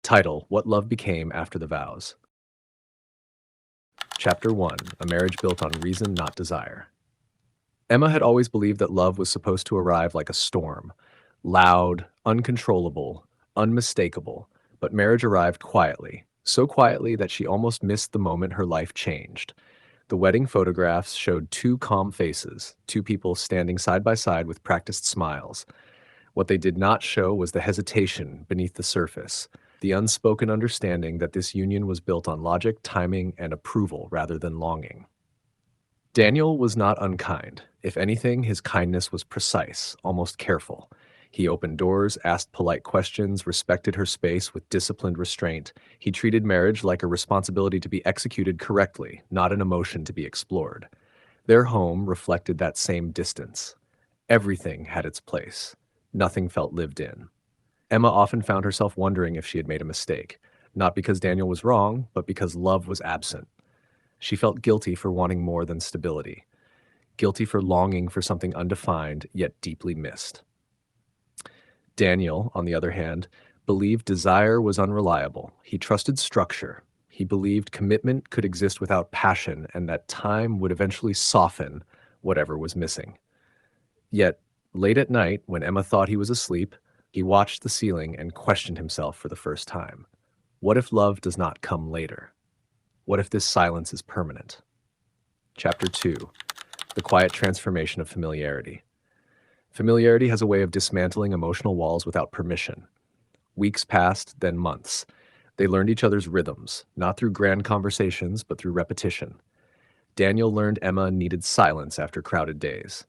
Title: What Love Became After the Vows. Chapter 1: A Marriage Built on Reason, Not Desire. Emma had always believed that love was supposed to arrive like a storm, loud, uncontrollable, unmistakable, but marriage arrived quietly, so quietly that she almost missed the moment her life changed. The wedding photographs showed two calm faces, two people standing side by side with practiced smiles. What they did not show was the hesitation beneath the surface, the unspoken understanding that this union was built on logic, timing, and approval rather than longing. Daniel was not unkind. If anything, his kindness was precise, almost careful. He opened doors, asked polite questions, respected her space with disciplined restraint. He treated marriage like a responsibility to be executed correctly, not an emotion to be explored. Their home reflected that same distance. Everything had its place. Nothing felt lived in. Emma often found herself wondering if she had made a mistake, not because Daniel was wrong, but because love was absent. She felt guilty for wanting more than stability, guilty for longing for something undefined yet deeply missed. Daniel, on the other hand, believed desire was unreliable. He trusted structure. He believed commitment could exist without passion and that time would eventually soften whatever was missing. Yet, late at night, when Emma thought he was asleep, he watched the ceiling and questioned himself for the first time. What if love does not come later? What if this silence is permanent? Chapter 2: The Quiet Transformation of Familiarity. Familiarity has a way of dismantling emotional walls without permission. Weeks passed, then months. They learned each other's rhythms, not through grand conversations, but through repetition. Daniel learned Emma needed silence after crowded days.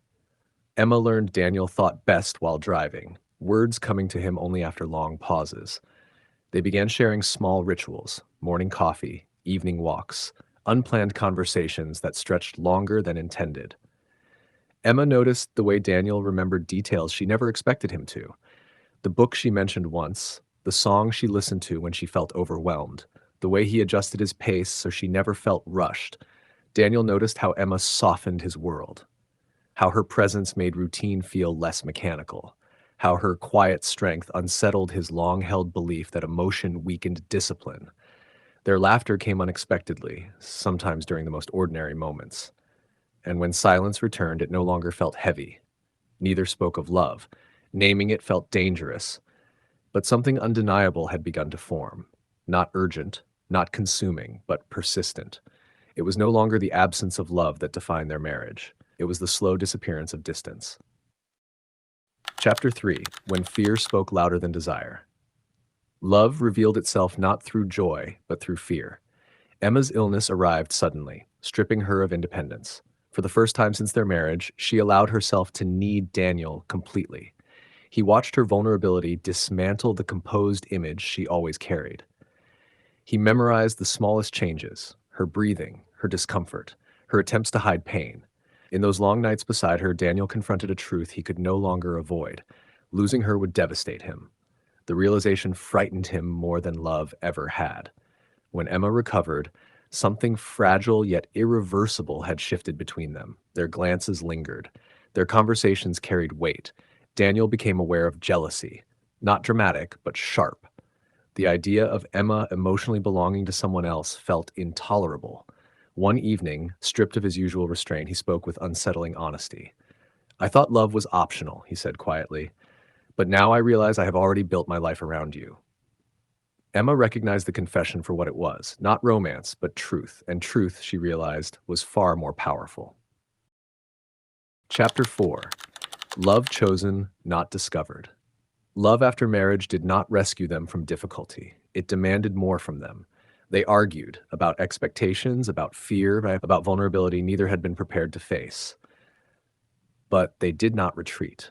Emma learned Daniel thought best while driving, words coming to him only after long pauses. They began sharing small rituals, morning coffee, evening walks, unplanned conversations that stretched longer than intended. Emma noticed the way Daniel remembered details she never expected him to. The book she mentioned once, the song she listened to when she felt overwhelmed, the way he adjusted his pace so she never felt rushed. Daniel noticed how Emma softened his world, how her presence made routine feel less mechanical, how her quiet strength unsettled his long-held belief that emotion weakened discipline. Their laughter came unexpectedly, sometimes during the most ordinary moments. And when silence returned, it no longer felt heavy. Neither spoke of love. Naming it felt dangerous. But something undeniable had begun to form. Not urgent, not consuming, but persistent. It was no longer the absence of love that defined their marriage. It was the slow disappearance of distance. Chapter 3: When Fear Spoke Louder Than Desire. Love revealed itself not through joy, but through fear. Emma's illness arrived suddenly, stripping her of independence. For the first time since their marriage, she allowed herself to need Daniel completely. He watched her vulnerability dismantle the composed image she always carried. He memorized the smallest changes, her breathing, her discomfort, her attempts to hide pain. In those long nights beside her, Daniel confronted a truth he could no longer avoid. Losing her would devastate him. The realization frightened him more than love ever had. When Emma recovered, something fragile yet irreversible had shifted between them. Their glances lingered. Their conversations carried weight. Daniel became aware of jealousy, not dramatic, but sharp. The idea of Emma emotionally belonging to someone else felt intolerable. One evening, stripped of his usual restraint, he spoke with unsettling honesty. "I thought love was optional," he said quietly, "but now I realize I have already built my life around you." Emma recognized the confession for what it was, not romance, but truth, and truth, she realized, was far more powerful. Chapter 4: Love Chosen, Not Discovered. Love after marriage did not rescue them from difficulty. It demanded more from them. They argued about expectations, about fear, about vulnerability neither had been prepared to face. But they did not retreat.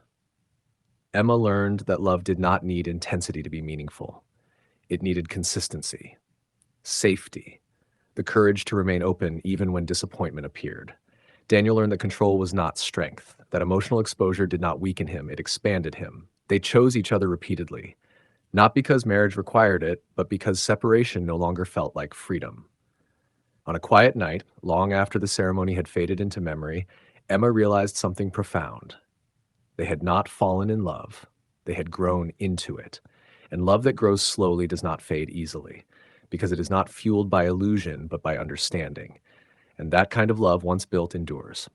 Emma learned that love did not need intensity to be meaningful. It needed consistency, safety, the courage to remain open even when disappointment appeared. Daniel learned that control was not strength, that emotional exposure did not weaken him, it expanded him. They chose each other repeatedly, not because marriage required it, but because separation no longer felt like freedom. On a quiet night, long after the ceremony had faded into memory, Emma realized something profound. They had not fallen in love. They had grown into it. And love that grows slowly does not fade easily, because it is not fueled by illusion, but by understanding. And that kind of love, once built, endures.